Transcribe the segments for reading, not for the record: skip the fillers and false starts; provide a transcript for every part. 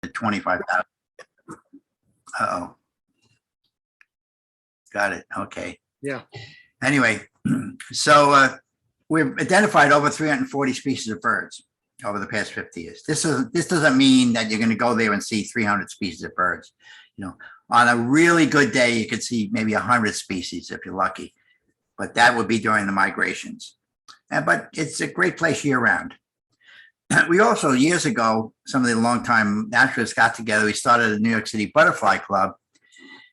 at 25,000. Uh-oh. Got it. Okay. Yeah. Anyway, so we've identified over 340 species of birds over the past 50 years. This doesn't mean that you're going to go there and see 300 species of birds. You know, on a really good day, you could see maybe 100 species if you're lucky, but that would be during the migrations. But it's a great place year round. We also, years ago, some of the longtime naturalists got together. We started a New York City Butterfly Club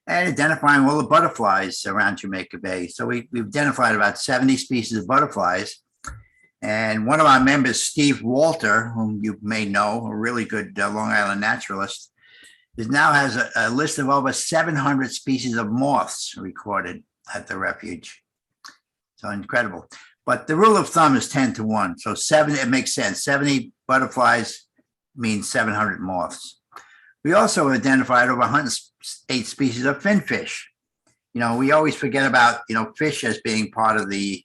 and identifying all the butterflies around Jamaica Bay. So we've identified about 70 species of butterflies. And one of our members, Steve Walter, whom you may know, a really good Long Island naturalist, now has a list of over 700 species of moths recorded at the refuge. So incredible. But the rule of thumb is 10 to 1. So 7, it makes sense. 70 butterflies means 700 moths. We also identified over 108 species of finfish. You know, we always forget about, fish as being part of the,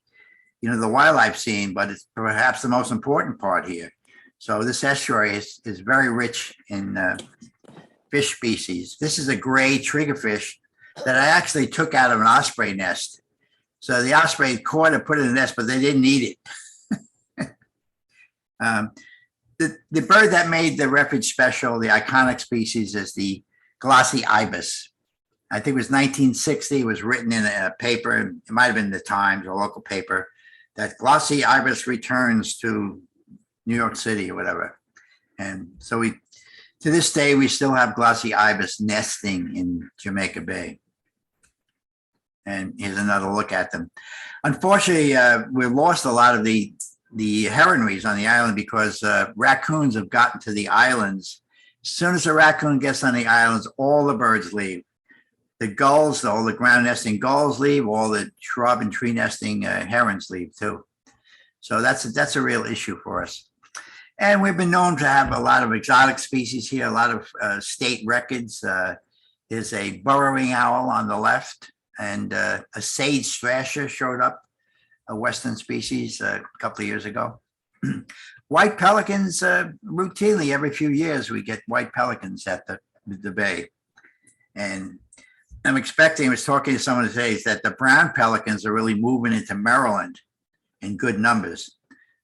the wildlife scene, but it's perhaps the most important part here. So this estuary is very rich in fish species. This is a gray triggerfish that I actually took out of an osprey nest. So the osprey caught it, put it in the nest, but they didn't eat it. The bird that made the refuge special, the iconic species, is the glossy ibis. I think it was 1960. It was written in a paper. It might have been the Times or local paper that glossy ibis returns to New York City or whatever. And so to this day, we still have glossy ibis nesting in Jamaica Bay. And here's another look at them. Unfortunately, we've lost a lot of the heronries on the island because raccoons have gotten to the islands. As soon as a raccoon gets on the islands, all the birds leave. The gulls, all the ground nesting gulls leave, all the shrub and tree nesting herons leave too. So that's a real issue for us. And we've been known to have a lot of exotic species here, a lot of state records. There's a burrowing owl on the left, and a sage thrasher showed up, a western species, a couple of years ago. White pelicans, routinely every few years, we get white pelicans at the bay. And I'm expecting, I was talking to someone today, is that the brown pelicans are really moving into Maryland in good numbers.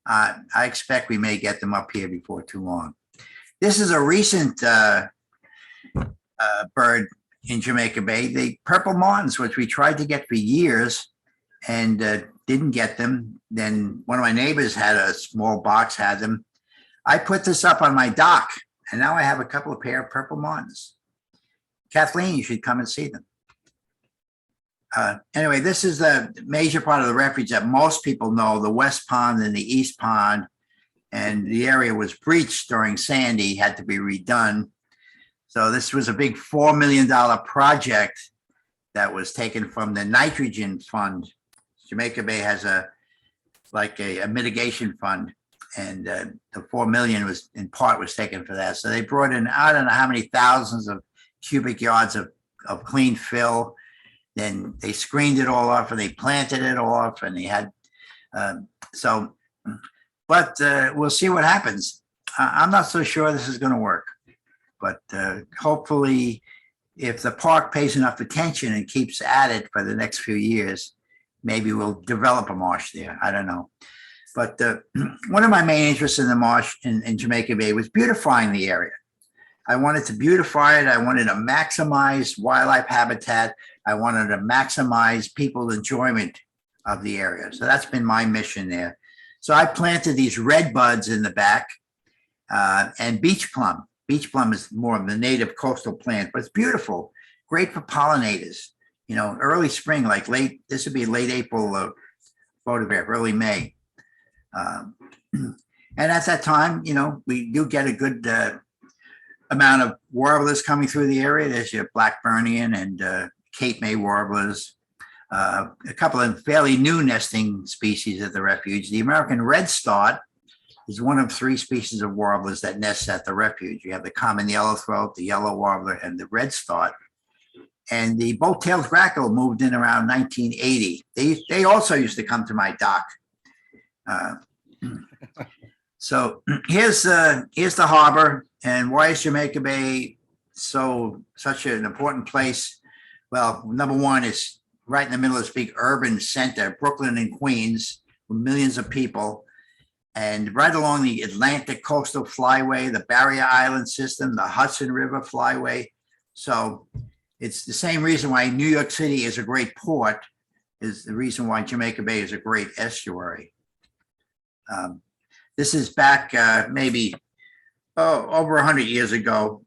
I expect we may get them up here before too long. This is a recent bird in Jamaica Bay, the purple martins, which we tried to get for years and didn't get them. Then one of my neighbors had a small box, had them. I put this up on my dock, and now I have a couple of pair of purple martins. Kathleen, you should come and see them. Anyway, this is the major part of the refuge that most people know, the West Pond and the East Pond. And the area was breached during Sandy, had to be redone. So this was a big $4 million project that was taken from the nitrogen fund. Jamaica Bay has a mitigation fund, and the $4 million was in part was taken for that. So they brought in, I don't know how many thousands of cubic yards of clean fill. Then they screened it all off and they planted it off, and they had, but we'll see what happens. I'm not so sure this is going to work, but hopefully if the park pays enough attention and keeps at it for the next few years, maybe we'll develop a marsh there. I don't know. But one of my main interests in the marsh in Jamaica Bay was beautifying the area. I wanted to beautify it. I wanted to maximize wildlife habitat. I wanted to maximize people's enjoyment of the area. So that's been my mission there. So I planted these red buds in the back and beach plum. Beach plum is more of the native coastal plant, but it's beautiful, great for pollinators. Early spring, like this would be late April photograph, early May. And at that time, we do get a good amount of warblers coming through the area. There's your Blackburnian and Cape May warblers, a couple of fairly new nesting species at the refuge. The American redstart is one of 3 species of warblers that nests at the refuge. You have the common yellowthroat, the yellow warbler, and the redstart. And the boat-tailed grackle moved in around 1980. They also used to come to my dock. So here's the harbor. And why is Jamaica Bay such an important place? Well, number one, it's right in the middle of this big urban center, Brooklyn and Queens, with millions of people. And right along the Atlantic Coastal Flyway, the Barrier Island system, the Hudson River Flyway. So it's the same reason why New York City is a great port, is the reason why Jamaica Bay is a great estuary. This is back maybe over 100 years ago,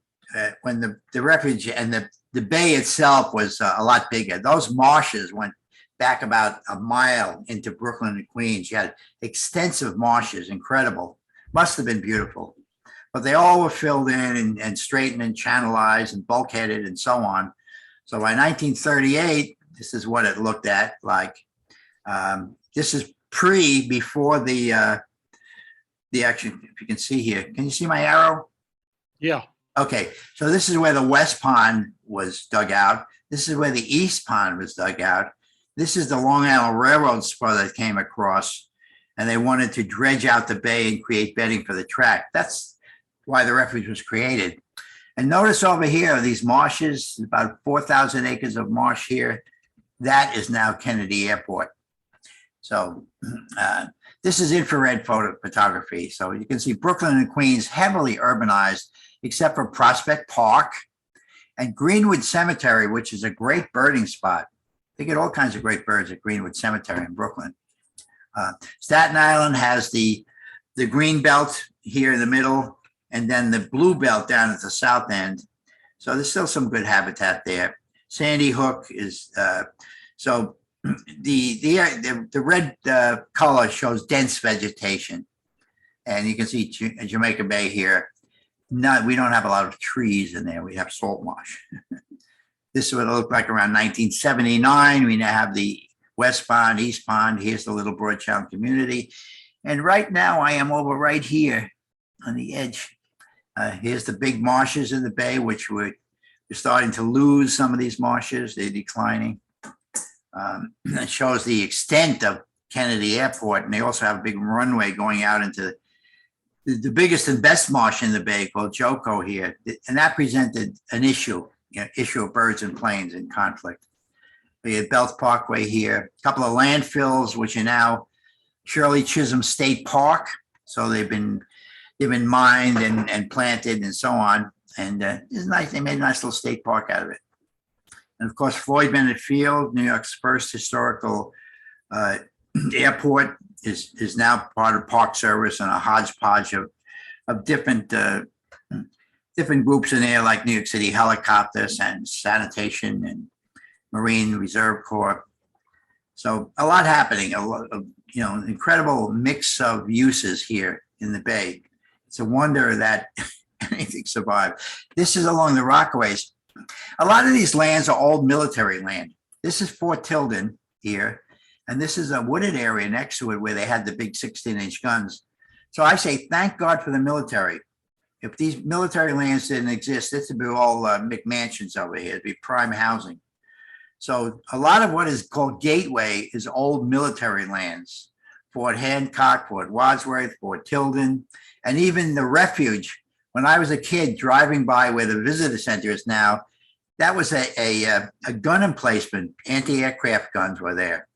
when the refuge and the bay itself was a lot bigger. Those marshes went back about a mile into Brooklyn and Queens. You had extensive marshes, incredible. Must have been beautiful. But they all were filled in and straightened and channelized and bulkheaded and so on. So by 1938, this is what it looked at like. This is before the action, if you can see here. Can you see my arrow? Yeah. Okay, so this is where the West Pond was dug out. This is where the East Pond was dug out. This is the Long Island Railroad spur that came across, and they wanted to dredge out the bay and create bedding for the track. That's why the refuge was created. And notice over here, these marshes, about 4,000 acres of marsh here. That is now Kennedy Airport. So this is infrared photography. So you can see Brooklyn and Queens heavily urbanized, except for Prospect Park and Greenwood Cemetery, which is a great birding spot. They get all kinds of great birds at Greenwood Cemetery in Brooklyn. Staten Island has the green belt here in the middle, and then the blue belt down at the south end. So there's still some good habitat there. Sandy Hook is, so the red color shows dense vegetation. And you can see Jamaica Bay here. We don't have a lot of trees in there. We have salt marsh. This is what it looked like around 1979. We now have the West Pond, East Pond. Here's the Little Broadtown community. And right now I am over right here on the edge. Here's the big marshes in the bay, which we're starting to lose some of these marshes. They're declining. It shows the extent of Kennedy Airport. And they also have a big runway going out into the biggest and best marsh in the bay called Joko here. And that presented an issue of birds and planes in conflict. We had Belt Parkway here, a couple of landfills, which are now Shirley Chisholm State Park. So they've been mined and planted and so on. And it's nice. They made a nice little state park out of it. And of course, Floyd Bennett Field, New York's first historical airport, is now part of Park Service and a hodgepodge of different groups in there, like New York City Helicopters and Sanitation and Marine Reserve Corps. So a lot happening, a lot of, an incredible mix of uses here in the bay. It's a wonder that anything survived. This is along the Rockaways. A lot of these lands are old military land. This is Fort Tilden here, and this is a wooded area next to it where they had the big 16-inch guns. So I say, thank God for the military. If these military lands didn't exist, this would be all McMansions over here. It'd be prime housing. So a lot of what is called Gateway is old military lands. Fort Hancock, Fort Wadsworth, Fort Tilden, and even the Refuge. When I was a kid driving by where the visitor center is now, that was a gun emplacement. Anti-aircraft guns were there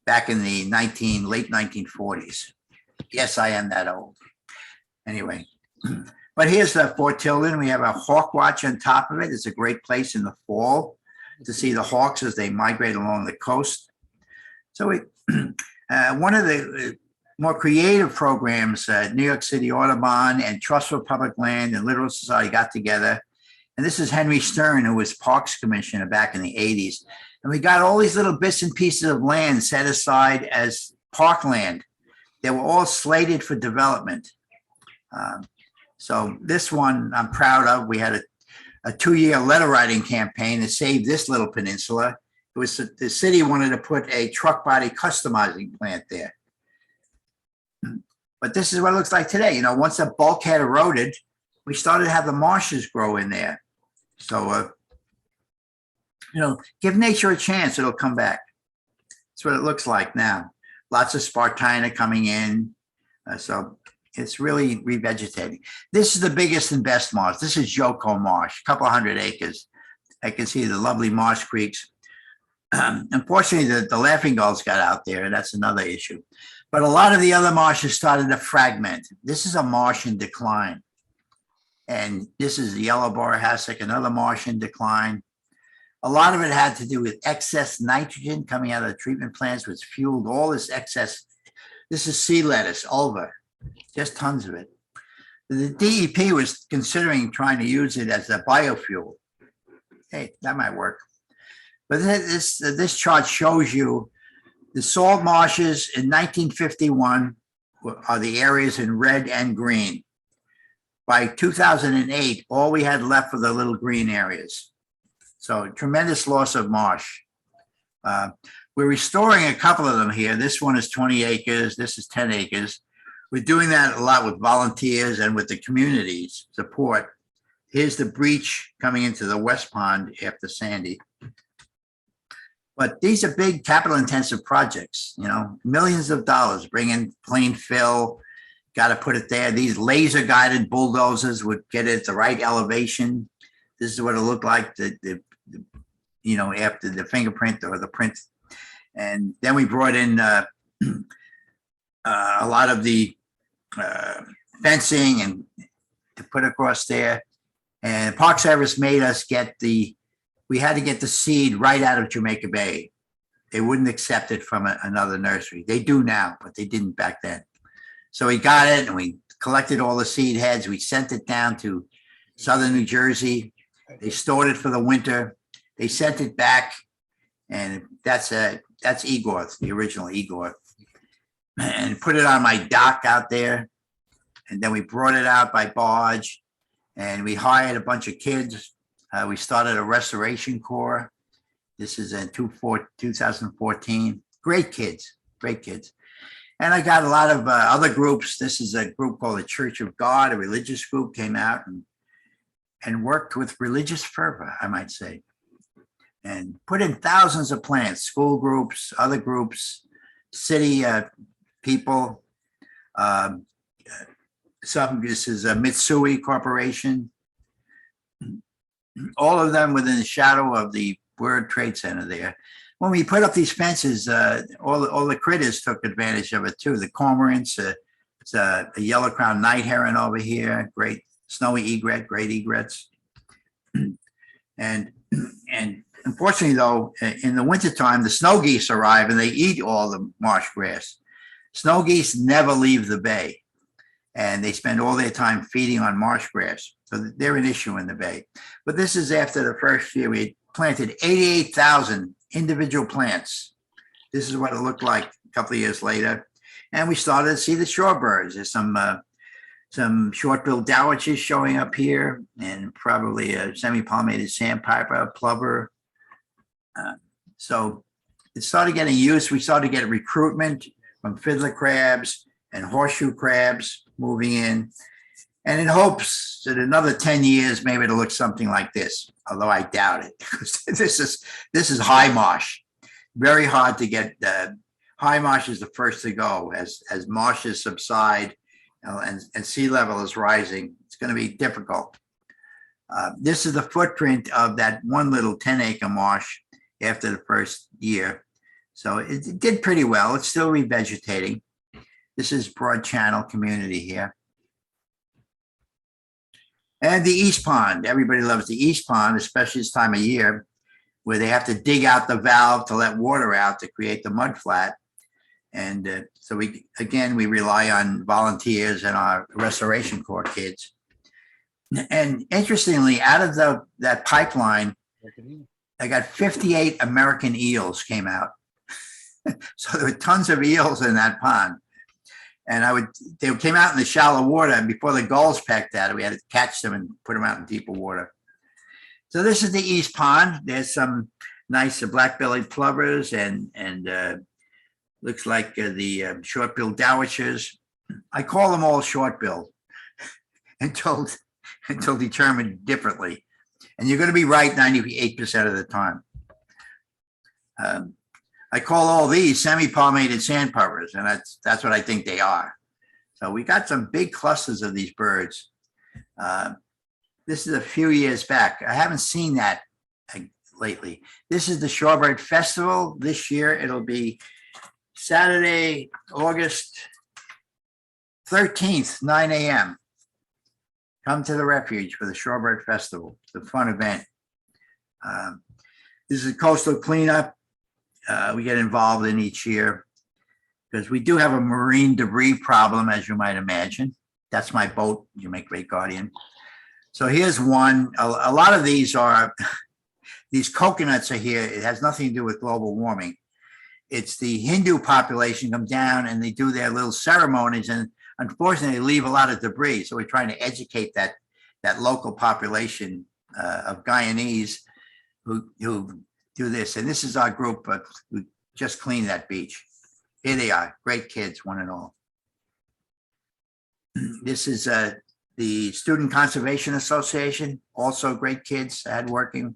back in the late 1940s. Yes, I am that old. Anyway, but here's Fort Tilden. We have a hawk watch on top of it. It's a great place in the fall to see the hawks as they migrate along the coast. So one of the more creative programs, New York City Audubon and Trust for Public Land and Literary Society got together. And this is Henry Stern, who was Parks Commissioner back in the 80s. And we got all these little bits and pieces of land set aside as parkland. They were all slated for development. So this one I'm proud of. We had a 2-year letter writing campaign to save this little peninsula. It was the city wanted to put a truck body customizing plant there. But this is what it looks like today. Once the bulkhead eroded, we started to have the marshes grow in there. So, give nature a chance, it'll come back. That's what it looks like now. Lots of Spartina coming in. So It's really revegetating. This is the biggest and best marsh. This is Joko Marsh, a couple hundred acres. I can see the lovely marsh creeks. Unfortunately, the laughing gulls got out there, and that's another issue. But a lot of the other marshes started to fragment. This is a marsh in decline. And this is the yellow bar hassock, another marsh in decline. A lot of it had to do with excess nitrogen coming out of the treatment plants, which fueled all this excess. This is sea lettuce, ulva, just tons of it. The DEP was considering trying to use it as a biofuel. Hey, that might work. But this chart shows you the salt marshes in 1951 are the areas in red and green. By 2008, all we had left were the little green areas. So tremendous loss of marsh. We're restoring a couple of them here. This one is 20 acres. This is 10 acres. We're doing that a lot with volunteers and with the community's support. Here's the breach coming into the West Pond after Sandy. But these are big capital intensive projects, you know, millions of dollars, bring in plain fill, got to put it there. These laser guided bulldozers would get it at the right elevation. This is what it looked like, you know, after the fingerprint or the print. And then we brought in a lot of the fencing and to put across there. And Park Service made us we had to get the seed right out of Jamaica Bay. They wouldn't accept it from another nursery. They do now, but they didn't back then. So we got it and we collected all the seed heads. We sent it down to southern New Jersey. They stored it for the winter. They sent it back, and that's Igor, the original Igor, and put it on my dock out there. And then we brought it out by barge, and we hired a bunch of kids. We started a restoration corps. This is in 2014. Great kids, great kids. And I got a lot of other groups. This is a group called the Church of God, a religious group, came out and worked with religious fervor, I might say, and put in thousands of plants, school groups, other groups, city people. This is a Mitsui Corporation. All of them within the shadow of the World Trade Center there. When we put up these fences, all the critters took advantage of it too. The cormorants, it's a yellow crowned night heron over here, great snowy egret, great egrets. And unfortunately though, in the wintertime, the snow geese arrive and they eat all the marsh grass. Snow geese never leave the bay, and they spend all their time feeding on marsh grass. So they're an issue in the bay. But this is after the first year. We planted 88,000 individual plants. This is what it looked like a couple of years later. And we started to see the shorebirds. There's some short-billed dowitches showing up here, and probably a semi-palmated sandpiper, plover. So it started getting used. We started to get recruitment from fiddler crabs and horseshoe crabs moving in. And in hopes that another 10 years, maybe it'll look something like this, although I doubt it, because this is high marsh. Very hard to get. High marsh is the first to go as marshes subside and sea level is rising. It's going to be difficult. This is the footprint of that one little 10-acre marsh after the first year. So it did pretty well. It's still revegetating. This is Broad Channel community here. And the East Pond. Everybody loves the East Pond, especially this time of year, where they have to dig out the valve to let water out to create the mud flat. And so we rely on volunteers and our Restoration Corps kids. And interestingly, out of that pipeline, I got 58 American eels came out. So there were tons of eels in that pond. And they came out in the shallow water, and before the gulls pecked at it, we had to catch them and put them out in deeper water. So this is the East Pond. There's some nice black-bellied plovers and looks like the short-billed dowitchers. I call them all short-billed until determined differently. And you're going to be right 98% of the time. I call all these semi-palmated sandpipers, and that's what I think they are. So we got some big clusters of these birds. This is a few years back. I haven't seen that lately. This is the Shorebird Festival. This year it'll be Saturday, August 13th, 9 a.m. Come to the Refuge for the Shorebird Festival. It's a fun event. This is a coastal cleanup we get involved in each year because we do have a marine debris problem, as you might imagine. That's my boat, Jamaica Bay Guardian. So here's one. A lot of these are, these coconuts are here. It has nothing to do with global warming. It's the Hindu population come down and they do their little ceremonies, and unfortunately they leave a lot of debris. So we're trying to educate that local population of Guyanese who do this. And this is our group who just cleaned that beach. Here they are, great kids, one and all. This is the Student Conservation Association, also great kids I had working.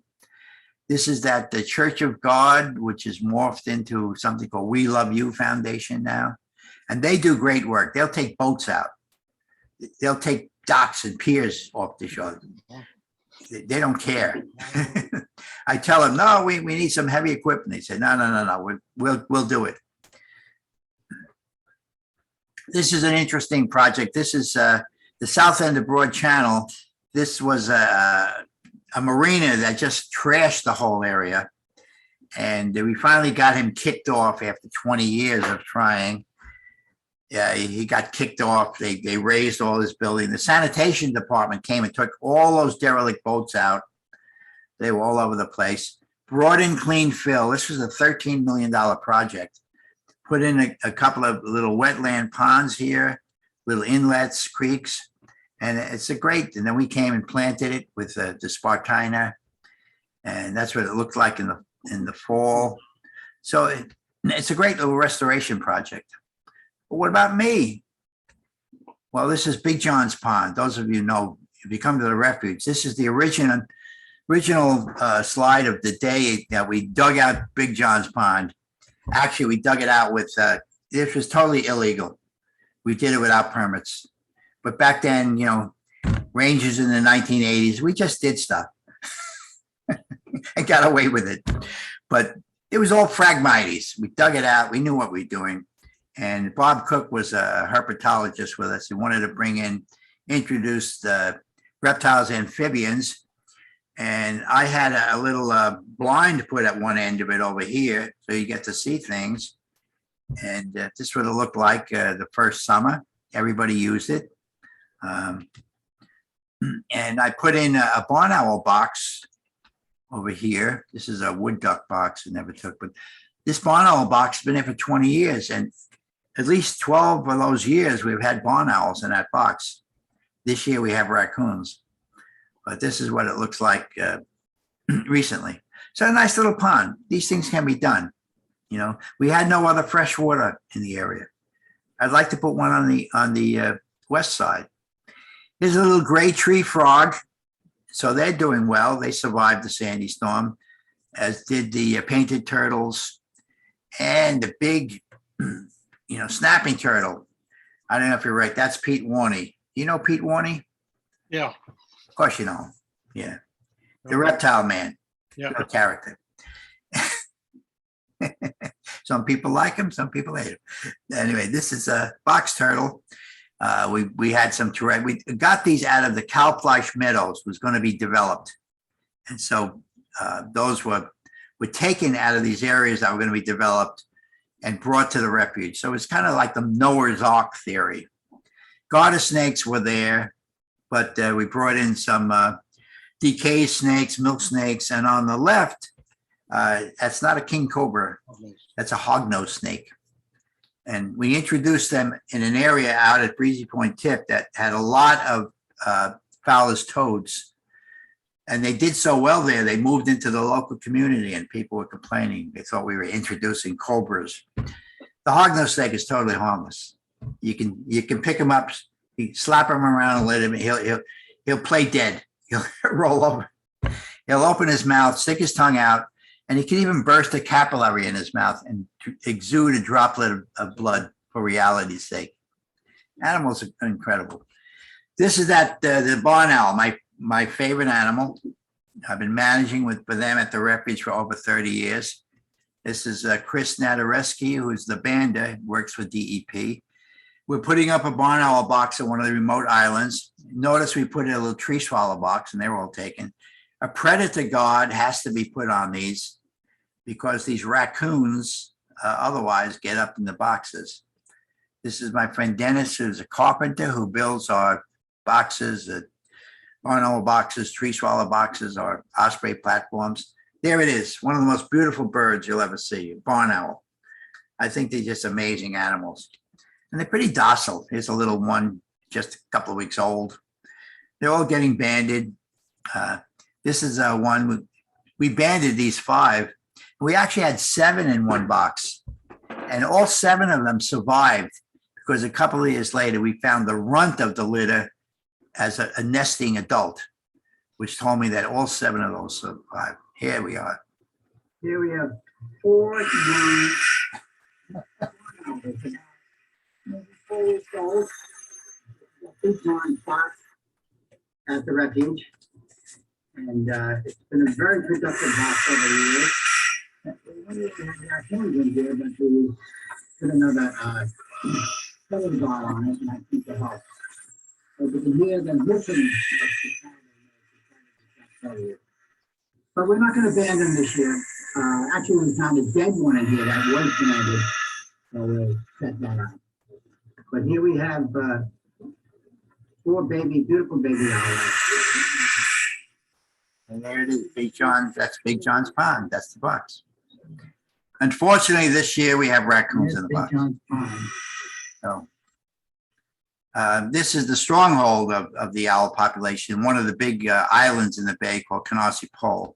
This is the Church of God, which is morphed into something called We Love You Foundation now. And they do great work. They'll take boats out. They'll take docks and piers off the shore. They don't care. I tell them, no, we need some heavy equipment. They say, no, we'll do it. This is an interesting project. This is the south end of Broad Channel. This was a marina that just trashed the whole area. And we finally got him kicked off after 20 years of trying. Yeah, he got kicked off. They raised all his building. The sanitation department came and took all those derelict boats out. They were all over the place. Brought in clean fill. This was a $13 million project. Put in a couple of little wetland ponds here, little inlets, creeks, and it's a great. And then we came and planted it with the Spartina, and that's what it looked like in the fall. So it's a great little restoration project. But what about me? Well, this is Big John's Pond. Those of you know, if you come to the Refuge, this is the original slide of the day that we dug out Big John's Pond. Actually, we dug it out with, this was totally illegal. We did it without permits. But back then, rangers in the 1980s, we just did stuff and got away with it. But it was all Phragmites. We dug it out. We knew what we were doing. And Bob Cook was a herpetologist with us. He wanted to introduce the reptiles, amphibians. And I had a little blind put at one end of it over here, so you get to see things. And this is what it looked like the first summer. Everybody used it. And I put in a barn owl box over here. This is a wood duck box I never took, but this barn owl box has been there for 20 years. And at least 12 of those years, we've had barn owls in that box. This year we have raccoons. But this is what it looks like recently. So a nice little pond. These things can be done. We had no other fresh water in the area. I'd like to put one on the west side. Here's a little gray tree frog. So they're doing well. They survived the sandy storm, as did the painted turtles and the big, snapping turtle. I don't know if you're right. That's Pete Warney. You know Pete Warney? Yeah. Of course you know him. Yeah. The reptile man. Yeah. Good character. Some people like him, some people hate him. Anyway, this is a box turtle. We had some terrain. We got these out of the Cowflash Meadows, was going to be developed. And so those were taken out of these areas that were going to be developed and brought to the Refuge. So it's kind of like the Noah's Ark theory. Garter snakes were there, but we brought in some decay snakes, milk snakes, and on the left, that's not a king cobra, that's a hognose snake. And we introduced them in an area out at Breezy Point Tip that had a lot of Fowler's toads. And they did so well there, they moved into the local community and people were complaining. They thought we were introducing cobras. The hognose snake is totally harmless. You can pick him up, you slap him around and let him, he'll play dead. He'll roll over. He'll open his mouth, stick his tongue out, and he can even burst a capillary in his mouth and exude a droplet of blood for reality's sake. Animals are incredible. This is the barn owl, my favorite animal. I've been managing with them at the Refuge for over 30 years. This is Chris Nadareski, who's the bander, works with DEP. We're putting up a barn owl box on one of the remote islands. Notice we put in a little tree swallow box, and they were all taken. A predator guard has to be put on these because these raccoons otherwise get up in the boxes. This is my friend Dennis, who's a carpenter who builds our boxes, barn owl boxes, tree swallow boxes, or osprey platforms. There it is, one of the most beautiful birds you'll ever see, a barn owl. I think they're just amazing animals. And they're pretty docile. Here's a little one, just a couple of weeks old. They're all getting banded. This is one, we banded these 5. We actually had 7 in one box, and all 7 of them survived because a couple of years later, we found the runt of the litter as a nesting adult, which told me that all 7 of those survived. Here we are. Here we have 4 young, 4 weeks old, big John box at the Refuge. And it's been a very productive box over the years. We didn't have raccoons in here, but we put another plover guard on it, and I think it helps. So you can hear them listening. But we're not going to abandon this year. Actually, we found a dead one in here that was banded, so we'll set that up. But here we have 4 beautiful baby owls. And there it is, Big John. That's Big John's pond. That's the box. Unfortunately, this year we have raccoons in the box. So this is the stronghold of the owl population, one of the big islands in the bay called Canarsie Pole.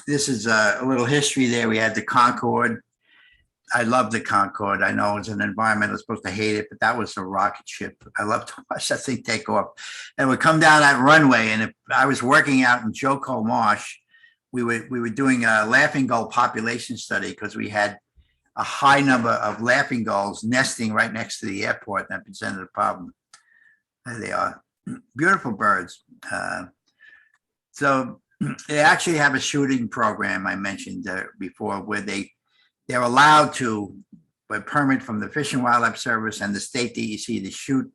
This is a little history there. We had the Concorde. I love the Concorde. I know as an environmentalist supposed to hate it, but that was a rocket ship. I love to watch that thing take off. And we'd come down that runway, and if I was working out in Joco Marsh, we were doing a laughing gull population study because we had a high number of laughing gulls nesting right next to the airport, and that presented a problem. There they are, beautiful birds. So they actually have a shooting program I mentioned before, where they're allowed to, by permit from the Fish and Wildlife Service and the state DEC, to shoot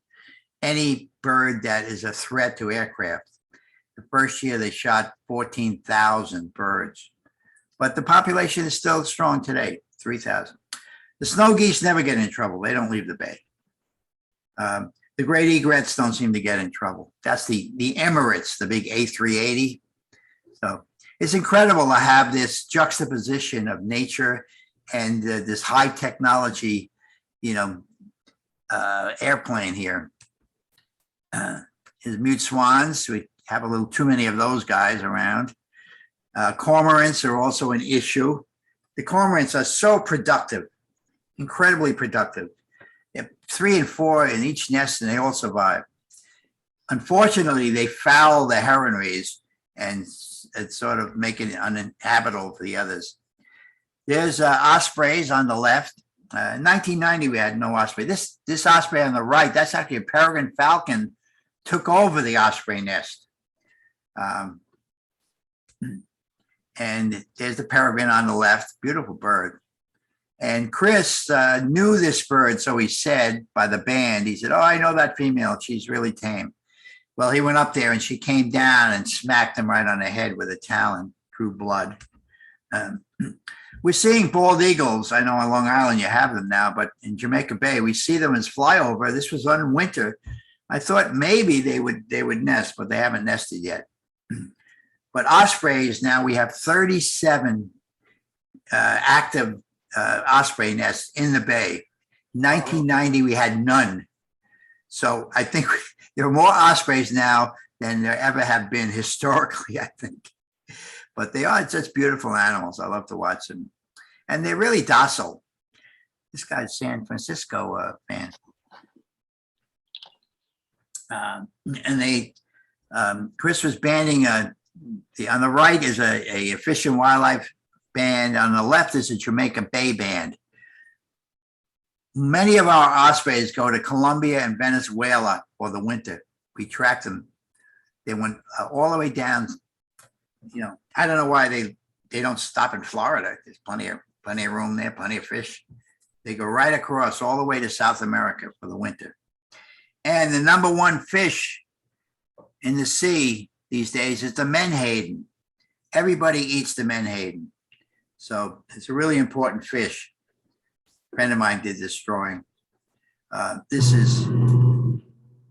any bird that is a threat to aircraft. The first year they shot 14,000 birds, but the population is still strong today, 3,000. The snow geese never get in trouble. They don't leave the bay. The great egrets don't seem to get in trouble. That's the Emirates, the big A380. So it's incredible to have this juxtaposition of nature and this high technology, airplane here. His mute swans, we have a little too many of those guys around. Cormorants are also an issue. The cormorants are so productive, incredibly productive. 3 and 4 in each nest, and they all survive. Unfortunately, they foul the heronries and sort of make it uninhabitable for the others. There's ospreys on the left. In 1990, we had no osprey. This osprey on the right, that's actually a peregrine falcon, took over the osprey nest. And there's the peregrine on the left, beautiful bird. And Chris knew this bird, so he said, by the band, he said, "Oh, I know that female. She's really tame." Well, he went up there and she came down and smacked him right on the head with a talon, drew blood. We're seeing bald eagles. I know on Long Island you have them now, but in Jamaica Bay, we see them as flyover. This was on winter. I thought maybe they would nest, but they haven't nested yet. But ospreys, now we have 37 active osprey nests in the bay. 1990, we had none. So I think there are more ospreys now than there ever have been historically, I think. But they are just beautiful animals. I love to watch them. And they're really docile. This guy's a San Francisco fan. Chris was banding, on the right is a Fish and Wildlife band. On the left is a Jamaica Bay band. Many of our ospreys go to Colombia and Venezuela for the winter. We track them. They went all the way down. I don't know why they don't stop in Florida. There's plenty of room there, plenty of fish. They go right across all the way to South America for the winter. And the number one fish in the sea these days is the menhaden. Everybody eats the menhaden. So it's a really important fish. A friend of mine did this drawing. This is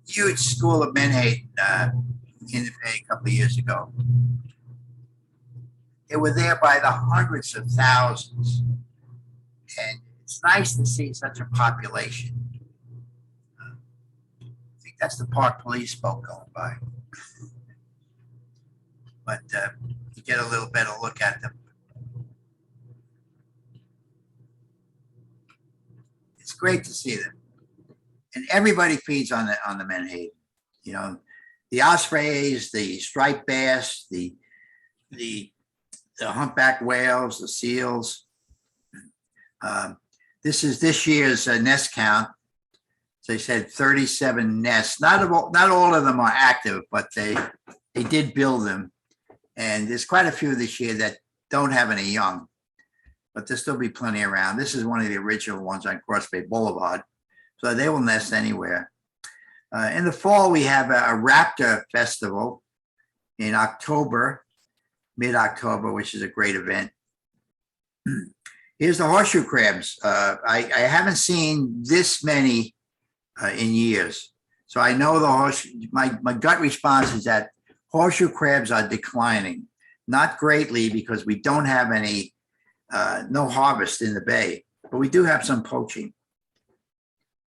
huge school of menhaden in the bay a couple of years ago. They were there by the hundreds of thousands. And it's nice to see such a population. I think that's the park police boat going by. But you get a little better look at them. It's great to see them. And everybody feeds on the menhaden. The ospreys, the striped bass, the humpback whales, the seals. This is this year's nest count. So they said 37 nests. Not all of them are active, but they did build them. And there's quite a few this year that don't have any young, but there'll still be plenty around. This is one of the original ones on Cross Bay Boulevard. So they will nest anywhere. In the fall, we have a raptor festival in October, mid-October, which is a great event. Here's the horseshoe crabs. I haven't seen this many in years. So I know my gut response is that horseshoe crabs are declining, not greatly because we don't have any, no harvest in the bay, but we do have some poaching.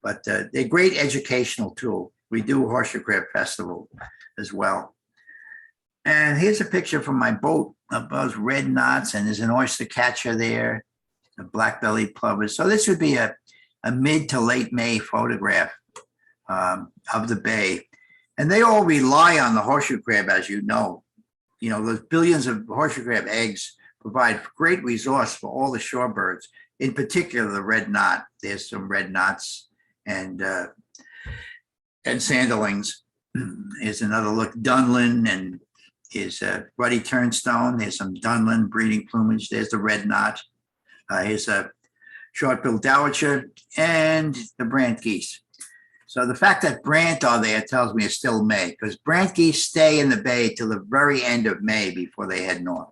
But they're a great educational tool. We do a horseshoe crab festival as well. And here's a picture from my boat of those red knots, and there's an oyster catcher there, a black-bellied plover. So this would be a mid to late May photograph of the bay. And they all rely on the horseshoe crab, as you know. Those billions of horseshoe crab eggs provide great resource for all the shorebirds, in particular the red knot. There's some red knots and sanderlings. Here's another look, Dunlin, and is ruddy turnstone. There's some Dunlin breeding plumage. There's the red knot. Here's a short-billed dowitcher and the brant geese. So the fact that brant are there tells me it's still May, because brant geese stay in the bay till the very end of May before they head north.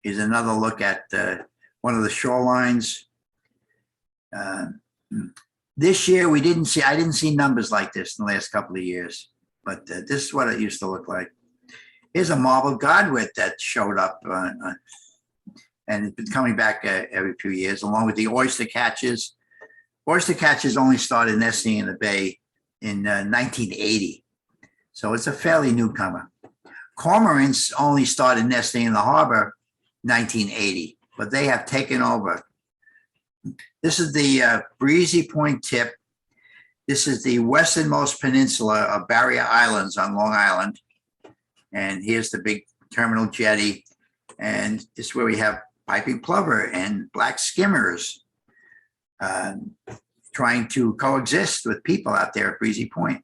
Here's another look at one of the shorelines. This year I didn't see numbers like this in the last couple of years, but this is what it used to look like. Here's a marbled godwit that showed up and it's been coming back every few years, along with the oyster catchers. Oyster catchers only started nesting in the bay in 1980. So it's a fairly newcomer. Cormorants only started nesting in the harbor 1980, but they have taken over. This is the Breezy Point tip. This is the westernmost peninsula of Barrier Islands on Long Island. And here's the big terminal jetty. And this is where we have piping plover and black skimmers trying to coexist with people out there at Breezy Point.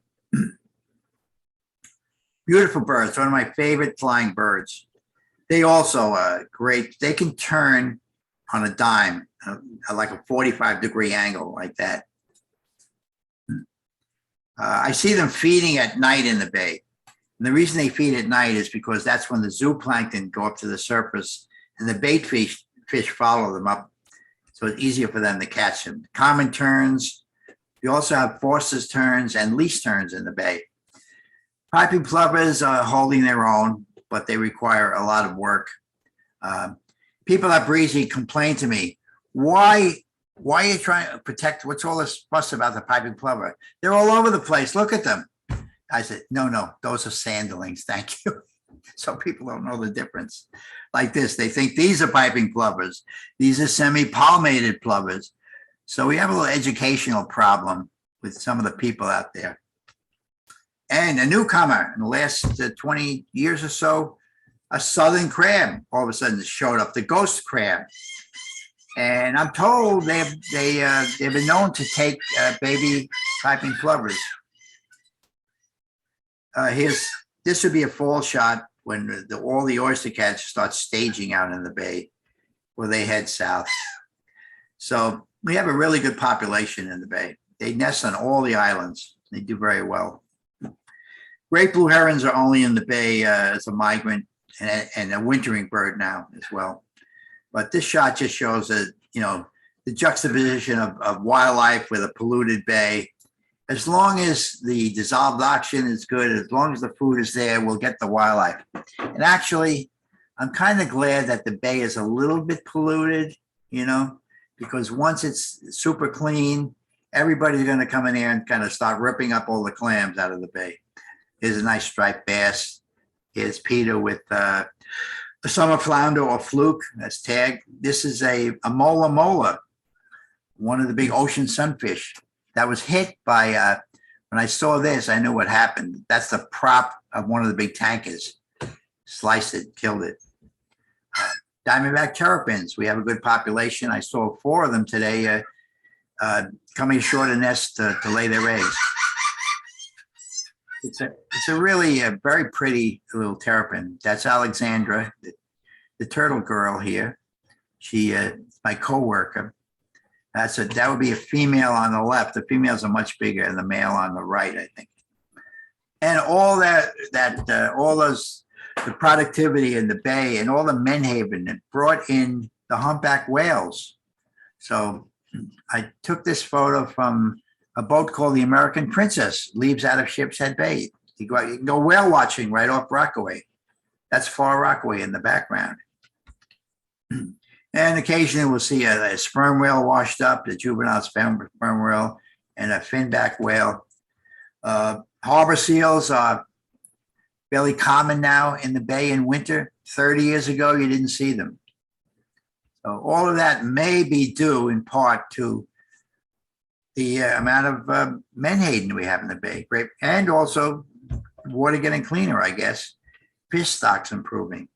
Beautiful birds, one of my favorite flying birds. They also are great. They can turn on a dime, like a 45-degree angle like that. I see them feeding at night in the bay. And the reason they feed at night is because that's when the zooplankton go up to the surface and the bait fish follow them up. So it's easier for them to catch them. Common terns. We also have Forster's terns and least terns in the bay. Piping plovers are holding their own, but they require a lot of work. People at Breezy complain to me, why are you trying to protect, what's all this fuss about the piping plover? They're all over the place, look at them. I said, no, those are sanderlings, thank you. So people don't know the difference. Like this, they think these are piping plovers. These are semi-palmated plovers. So we have a little educational problem with some of the people out there. And a newcomer in the last 20 years or so, a southern crab all of a sudden showed up, the ghost crab. And I'm told they've been known to take baby piping plovers. This would be a fall shot when all the oyster cats start staging out in the bay, where they head south. So we have a really good population in the bay. They nest on all the islands. They do very well. Great blue herons are only in the bay as a migrant and a wintering bird now as well. But this shot just shows that, the juxtaposition of wildlife with a polluted bay. As long as the dissolved oxygen is good, as long as the food is there, we'll get the wildlife. And actually, I'm kind of glad that the bay is a little bit polluted, because once it's super clean, everybody's going to come in here and kind of start ripping up all the clams out of the bay. Here's a nice striped bass. Here's Peter with a summer flounder or fluke. That's tagged. This is a mola mola, one of the big ocean sunfish that was hit by, when I saw this, I knew what happened. That's the prop of one of the big tankers. Sliced it, killed it. Diamondback terrapins, we have a good population. I saw 4 of them today coming ashore to nest to lay their eggs. It's a really very pretty little terrapin. That's Alexandra, the turtle girl here. She my co-worker. That would be a female on the left. The females are much bigger than the male on the right, I think. And all the productivity in the bay and all the menhaven that brought in the humpback whales. So I took this photo from a boat called the American Princess, leaves out of Ship's Head Bay. You can go whale watching right off Rockaway. That's Far Rockaway in the background. And occasionally we'll see a sperm whale washed up, the juvenile sperm whale, and a finback whale. Harbor seals are fairly common now in the bay in winter. 30 years ago, you didn't see them. So all of that may be due in part to the amount of menhaden we have in the bay. Great. And also water getting cleaner, I guess. Fish stocks improving.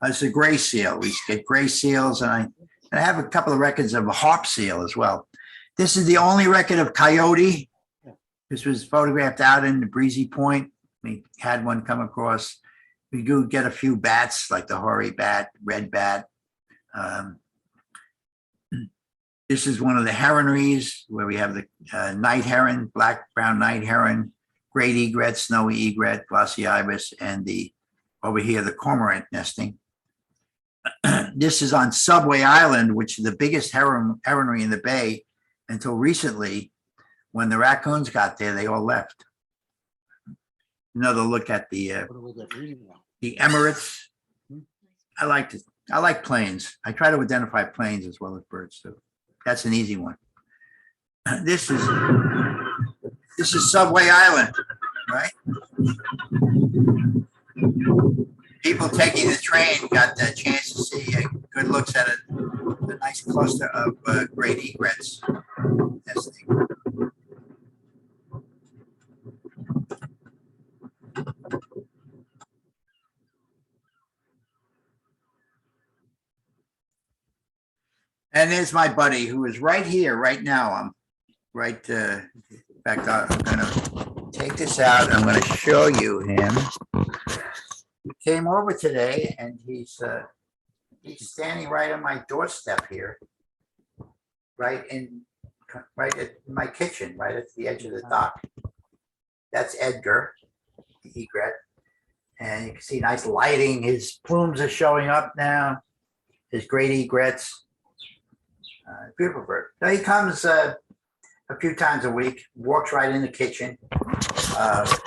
It's a gray seal. We get gray seals, and I have a couple of records of a harp seal as well. This is the only record of coyote. This was photographed out in the Breezy Point. We had one come across. We do get a few bats, like the hoary bat, red bat. This is one of the heronries where we have the night heron, black-brown night heron, great egret, snowy egret, glossy ibis, and over here, the cormorant nesting. This is on Subway Island, which is the biggest heronry in the bay until recently. When the raccoons got there, they all left. Another look at the Emirates. I like planes. I try to identify planes as well as birds, so that's an easy one. This is Subway Island, right? People taking the train got the chance to see good looks at a nice cluster of great egrets nesting. And there's my buddy who is right here, right now. I'm right, in fact, I'm gonna take this out. I'm gonna show you him. He came over today and he's standing right on my doorstep here, right at my kitchen, right at the edge of the dock. That's Edgar, the egret. And you can see nice lighting. His plumes are showing up now. His great egrets. Beautiful bird. So he comes a few times a week, walks right in the kitchen. Of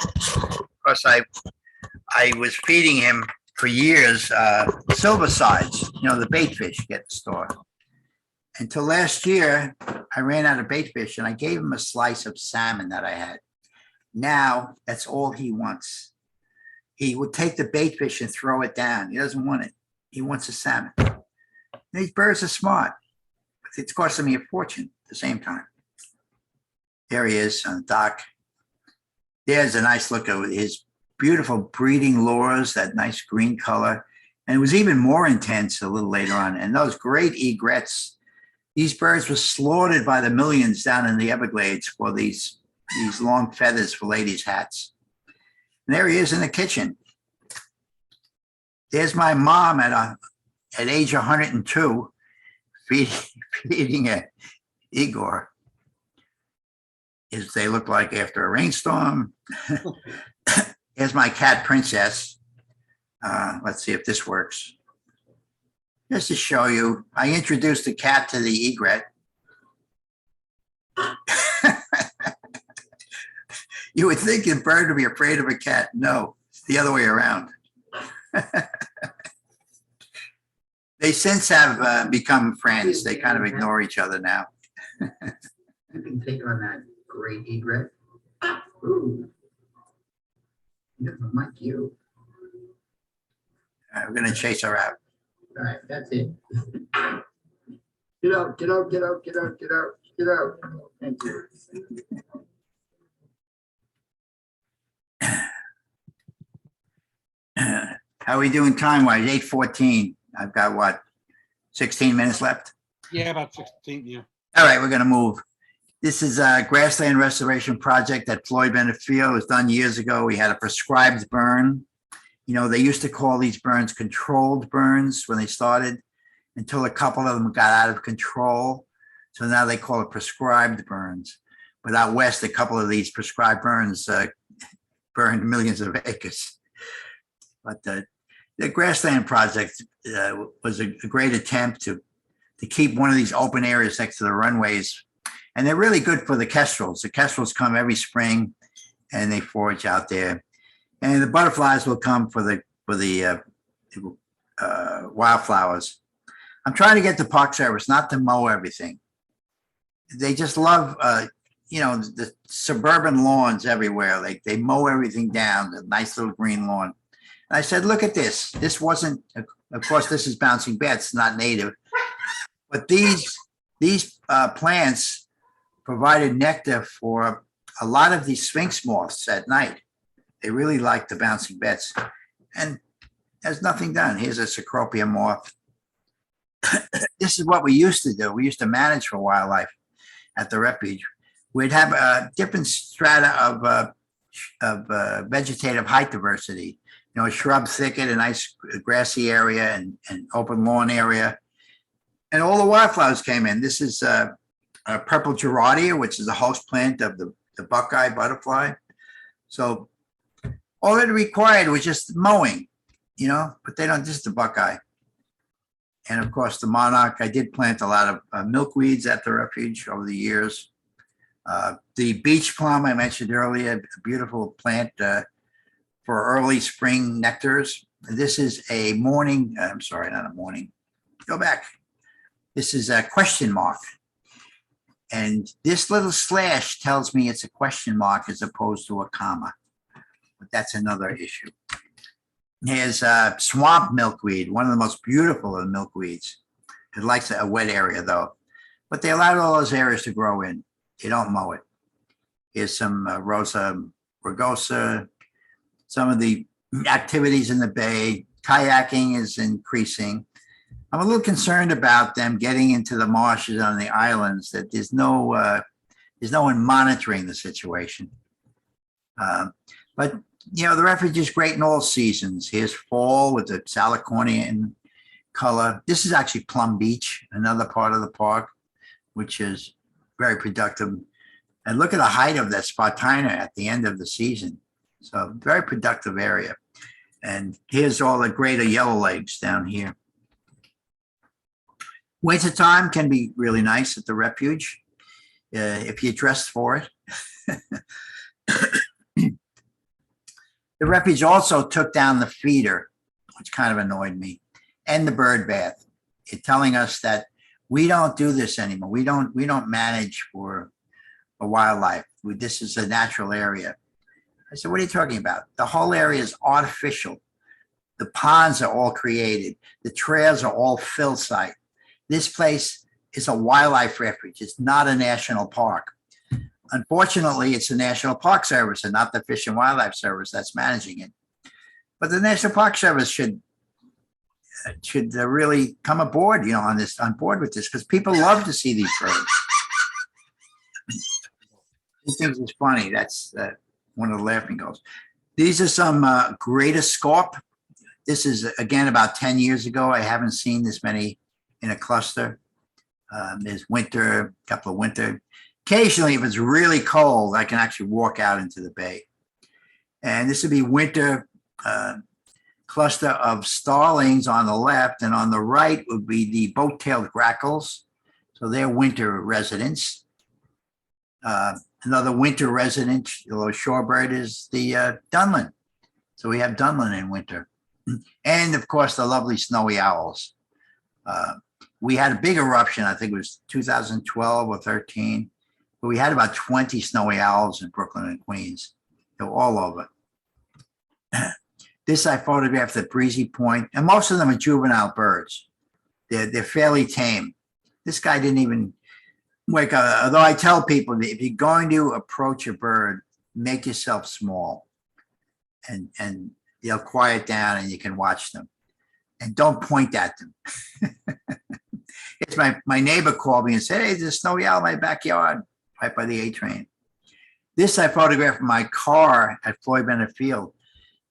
course, I was feeding him for years silver sides, the bait fish get the store. Until last year, I ran out of bait fish and I gave him a slice of salmon that I had. Now, that's all he wants. He would take the bait fish and throw it down. He doesn't want it. He wants a salmon. These birds are smart. But it's costing me a fortune at the same time. There he is on the dock. There's a nice look at his beautiful breeding lures, that nice green color. And it was even more intense a little later on. And those great egrets, these birds were slaughtered by the millions down in the Everglades for these long feathers for ladies' hats. And there he is in the kitchen. There's my mom at age 102 feeding a Igor. As they look like after a rainstorm. Here's my cat Princess. Let's see if this works. Just to show you, I introduced the cat to the egret. You would think a bird would be afraid of a cat. No, it's the other way around. They since have become friends. They kind of ignore each other now. You can take on that great egret. Ooh. Like you. We're going to chase her out. All right, that's it. Get out, get out, get out, get out, get out, get out. Thank you. How are we doing time-wise? 8:14. I've got what, 16 minutes left? Yeah, about 16, yeah. All right, we're going to move. This is a grassland restoration project that Floyd Benefiel was done years ago. We had a prescribed burn. You know, they used to call these burns controlled burns when they started until a couple of them got out of control. So now they call it prescribed burns. But out west, a couple of these prescribed burns burned millions of acres. But the grassland project was a great attempt to keep one of these open areas next to the runways. And they're really good for the kestrels. The kestrels come every spring and they forage out there. And the butterflies will come for the wildflowers. I'm trying to get the Park Service not to mow everything. They just love, the suburban lawns everywhere. They mow everything down, the nice little green lawn. And I said, look at this. This wasn't, of course, this is bouncing bats, not native. But these plants provided nectar for a lot of these sphinx moths at night. They really like the bouncing beds. And there's nothing done. Here's a cecropia moth. This is what we used to do. We used to manage for wildlife at the refuge. We'd have different strata of vegetative height diversity. You know, a shrub thicket, a nice grassy area and open lawn area. And all the wildflowers came in. This is a purple gerardia, which is the host plant of the buckeye butterfly. So all it required was just mowing, but they don't, just the buckeye. And of course, the monarch, I did plant a lot of milkweeds at the refuge over the years. The beach plum I mentioned earlier, a beautiful plant for early spring nectars. This is a morning, I'm sorry, not a morning. Go back. This is a question mark. And this little slash tells me it's a question mark as opposed to a comma. But that's another issue. Here's swamp milkweed, one of the most beautiful of the milkweeds. It likes a wet area though, but they allowed all those areas to grow in. They don't mow it. Here's some Rosa rugosa. Some of the activities in the bay, kayaking is increasing. I'm a little concerned about them getting into the marshes on the islands, that there's no one monitoring the situation. But the refuge is great in all seasons. Here's fall with the salicornian color. This is actually Plum Beach, another part of the park, which is very productive. And look at the height of that Spartina at the end of the season. So very productive area. And here's all the greater yellowlegs down here. Wintertime can be really nice at the refuge if you dress for it. The refuge also took down the feeder, which kind of annoyed me, and the bird bath. It's telling us that we don't do this anymore. We don't manage for wildlife. This is a natural area. I said, what are you talking about? The whole area is artificial. The ponds are all created. The trails are all fill site. This place is a wildlife refuge. It's not a national park. Unfortunately, it's the National Park Service and not the Fish and Wildlife Service that's managing it. But the National Park Service should should really come aboard, on board with this, because people love to see these birds. He thinks it's funny. That's one of the laughing goals. These are some greater scarp. This is, again, about 10 years ago. I haven't seen this many in a cluster. There's winter, a couple of winter. Occasionally, if it's really cold, I can actually walk out into the bay. And this would be winter cluster of starlings on the left, and on the right would be the boat-tailed grackles. So they're winter residents. Another winter resident, a little shorebird, is the dunlin. So we have dunlin in winter. And of course, the lovely snowy owls. We had a big eruption, I think it was 2012 or 13, but we had about 20 snowy owls in Brooklyn and Queens. They were all over. This I photographed at Breezy Point, and most of them are juvenile birds. They're fairly tame. This guy didn't even wake up. Although I tell people that if you're going to approach a bird, make yourself small, and they'll quiet down and you can watch them. And don't point at them. It's my neighbor called me and said, "Hey, there's a snowy owl in my backyard, right by the A train." This I photographed from my car at Floyd Bennett Field.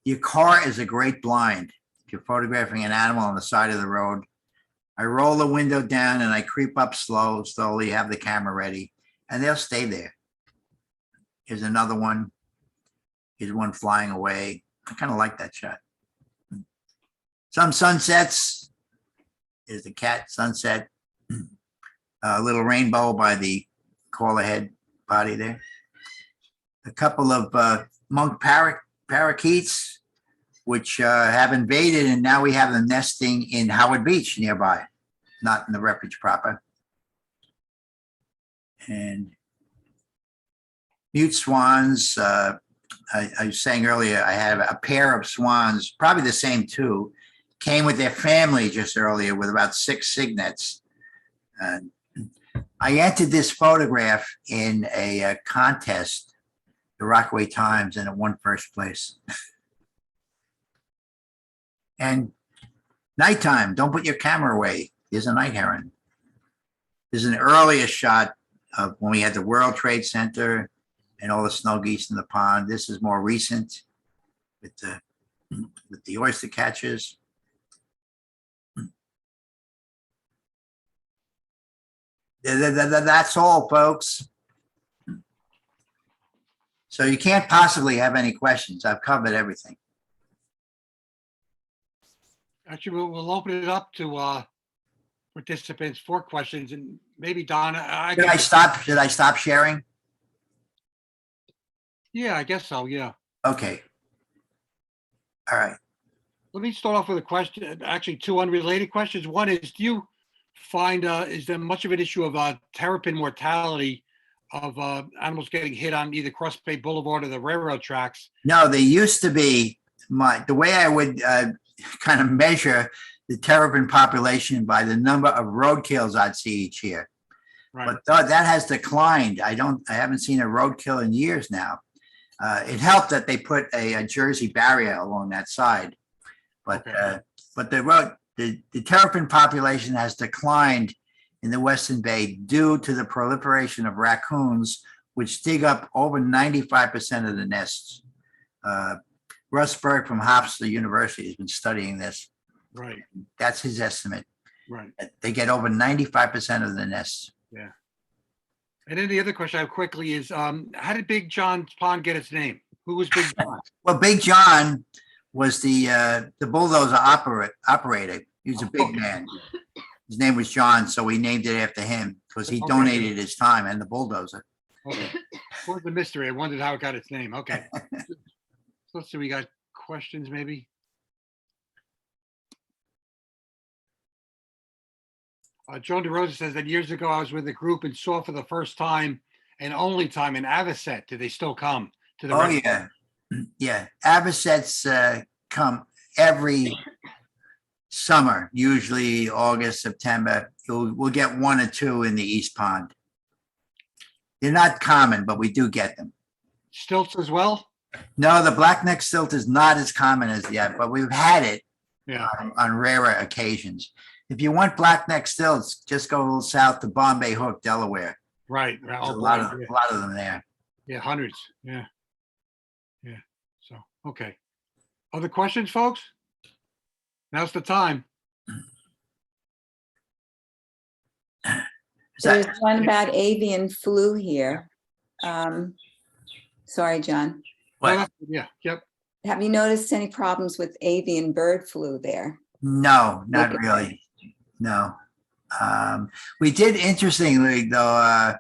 Your car is a great blind. If you're photographing an animal on the side of the road, I roll the window down and I creep up slowly, have the camera ready, and they'll stay there. Here's another one. Here's one flying away. I kind of like that shot. Some sunsets. Here's the cat sunset. A little rainbow by the caller head body there. A couple of monk parakeets, which have invaded, and now we have them nesting in Howard Beach nearby, not in the refuge proper. And mute swans. I was saying earlier, I have a pair of swans, probably the same two, came with their family just earlier with about 6 cygnets. I entered this photograph in a contest, the Rockaway Times, and it won first place. And nighttime, don't put your camera away. There's a night heron. There's an earlier shot of when we had the World Trade Center and all the snow geese in the pond. This is more recent with the oyster catchers. That's all, folks. So you can't possibly have any questions. I've covered everything. Actually, we'll open it up to participants for questions, and maybe Donna. Should I stop sharing? Yeah, I guess so. Yeah. Okay. All right. Let me start off with a question. Actually, 2 unrelated questions. One is, do you find is there much of an issue of terrapin mortality of animals getting hit on either Cross Bay Boulevard or the railroad tracks? No, they used to be the way I would kind of measure the terrapin population by the number of roadkills I'd see each year. Right. But that has declined. I haven't seen a roadkill in years now. It helped that they put a Jersey barrier along that side, but Okay. But the terrapin population has declined in the Western Bay due to the proliferation of raccoons, which dig up over 95% of the nests. Russ Berg from Hofstra University has been studying this. Right. That's his estimate. Right. They get over 95% of the nests. Yeah. And then the other question I have quickly is, how did Big John's Pond get its name? Who was Big John? Well, Big John was the bulldozer operator. He was a big man. His name was John, so we named it after him because he Okay. donated his time and the bulldozer. Okay. What was the mystery? I wondered how it got its name. Okay. So let's see, we got questions maybe? Joan DeRosa says that years ago I was with a group and saw for the first time and only time an avocet. Do they still come to the Oh, restaurant? yeah. Yeah. Avocets come every summer, usually August, September. We'll get 1 or 2 in the East Pond. They're not common, but we do get them. Stilts as well? No, the blackneck stilt is not as common as yet, but we've had it. Yeah, on rarer occasions. If you want blackneck stilts, just go a little south to Bombay Hook, Delaware. right. There's Oh, a boy, lot of yeah. a lot of them there. Yeah, hundreds. Yeah. Yeah. So, okay. Other questions, folks? Now's the time. Is that- There's one about avian flu here. Sorry, John. Oh, what? that's- Yeah, yep. Have you noticed any problems with avian bird flu there? No, not Okay. really. No. We did, interestingly though, a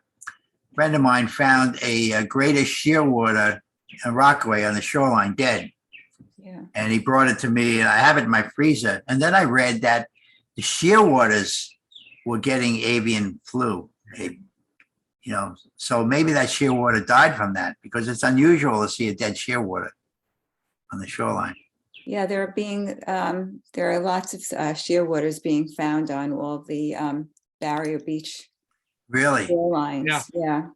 friend of mine found a greatest shearwater in Rockaway on the shoreline dead. Yeah. And he brought it to me and I have it in my freezer. And then I read that the shearwaters were getting avian flu. So maybe that shearwater died from that because it's unusual to see a dead shearwater on the shoreline. Yeah, there are lots of shearwaters being found on all the barrier beach Really? shorelines. Yeah.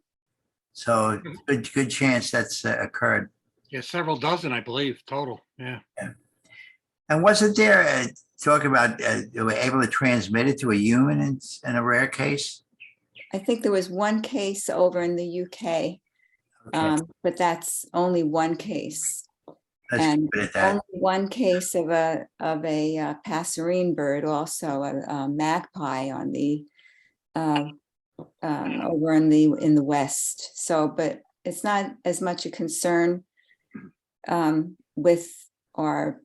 So good chance that's occurred. Yeah, several dozen, I believe, total. Yeah. And wasn't there talk about they were able to transmit it to a human in a rare case? I think there was one case over in the UK, Okay, but that's only one case. let's and put it that. Only one case of a passerine bird, also a magpie on the over in the west. So, but it's not as much a concern with our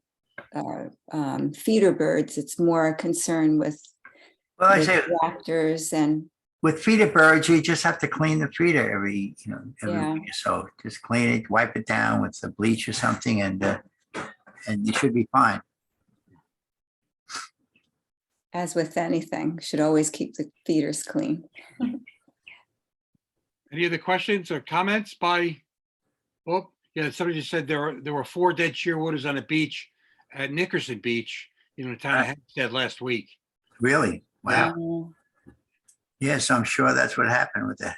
feeder birds. It's more a concern with Well, I say raptors and with feeder birds, you just have to clean the feeder every Yeah. week or so. Just clean it, wipe it down with some bleach or something, and you should be fine. as with anything, should always keep the feeders clean. Any other questions or comments by, oh, yeah, somebody just said there were 4 dead shearwaters on a beach at Nickerson Beach, the town of Hempstead last week. Really? Wow. Oh, Yes, I'm sure that's what happened with that.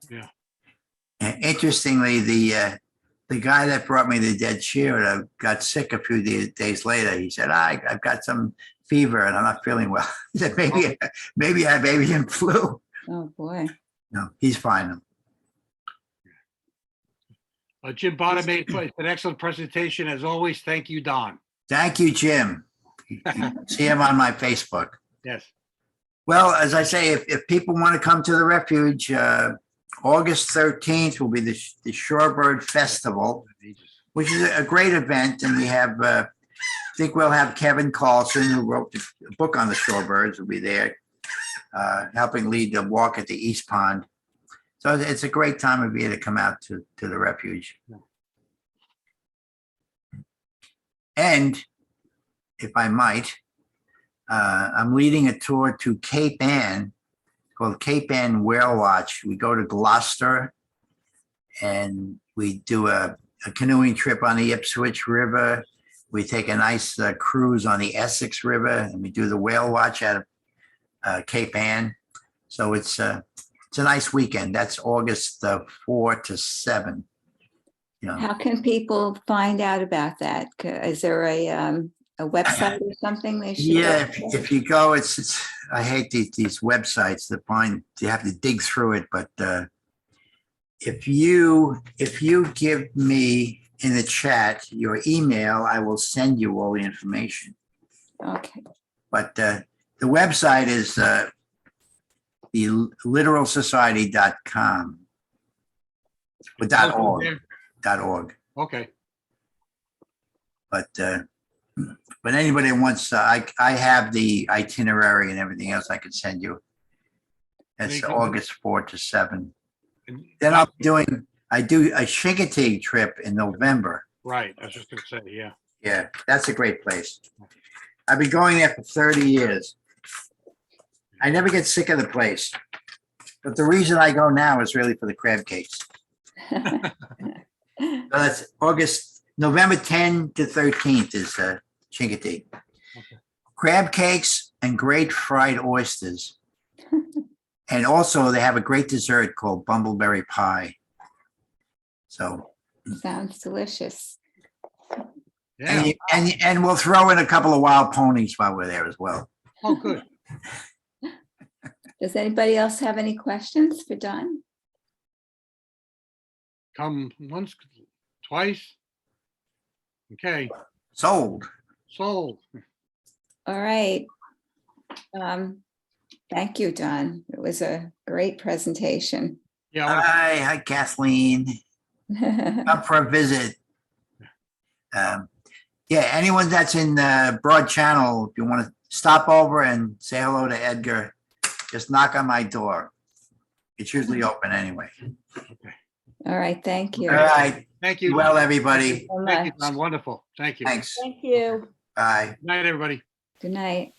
Yeah. And interestingly, the guy that brought me the dead shearwater got sick a few days later. He said, I've got some fever and I'm not feeling well. He said, maybe I have avian flu. oh boy. No, he's fine. Jim Botta made an excellent presentation as always. Thank you, Don. Thank you, Jim. See him on my Facebook. Yes. Well, as I say, if people want to come to the refuge, August 13th will be the Shorebird Festival, which is a great event. And we have, I think we'll have Kevin Carlson, who wrote the book on the shorebirds, will be there helping lead the walk at the East Pond. So it's a great time of year to come out to the refuge. And if I might, I'm leading a tour to Cape Ann called Cape Ann Whale Watch. We go to Gloucester and we do a canoeing trip on the Ipswich River. We take a nice cruise on the Essex River and we do the whale watch out of Cape Ann. So it's a nice weekend. That's August 4 to 7. How can people find out about that? Is there a website or something they should? Yeah, go to? if you go, it's I hate these websites that you have to dig through it, but if you give me in the chat your email, I will send you all the information. Okay. But the website is the literalsociety.com or .org. Okay. But anybody wants, I have the itinerary and everything else I could send you. That's Very good. August 4 to 7. And- Then I do a Chincoteague trip in November. Right. I was just going to say, yeah. Yeah, that's a great place. I've been going there for 30 years. I never get sick of the place. But the reason I go now is really for the crab cakes. So that's November 10 to 13th is Chincoteague. Okay. Crab cakes and great fried oysters. And also they have a great dessert called bumbleberry pie. So Sounds delicious. Yeah. And we'll throw in a couple of wild ponies while we're there as well. Oh, good. Does anybody else have any questions for Don? Come once, twice. Okay, Sold. sold. All right. Thank you, Don. It was a great presentation. Yeah, I wanna- Hi Kathleen. Come for a visit. Yeah, anyone that's in the Broad Channel, if you want to stop over and say hello to Edgar, just knock on my door. It's usually open anyway. All right, thank you. All right. thank you. Well, everybody. So Thank you, much. Don. Wonderful. Thank you. Thanks. Thank you. Bye. Good night, everybody. Good night.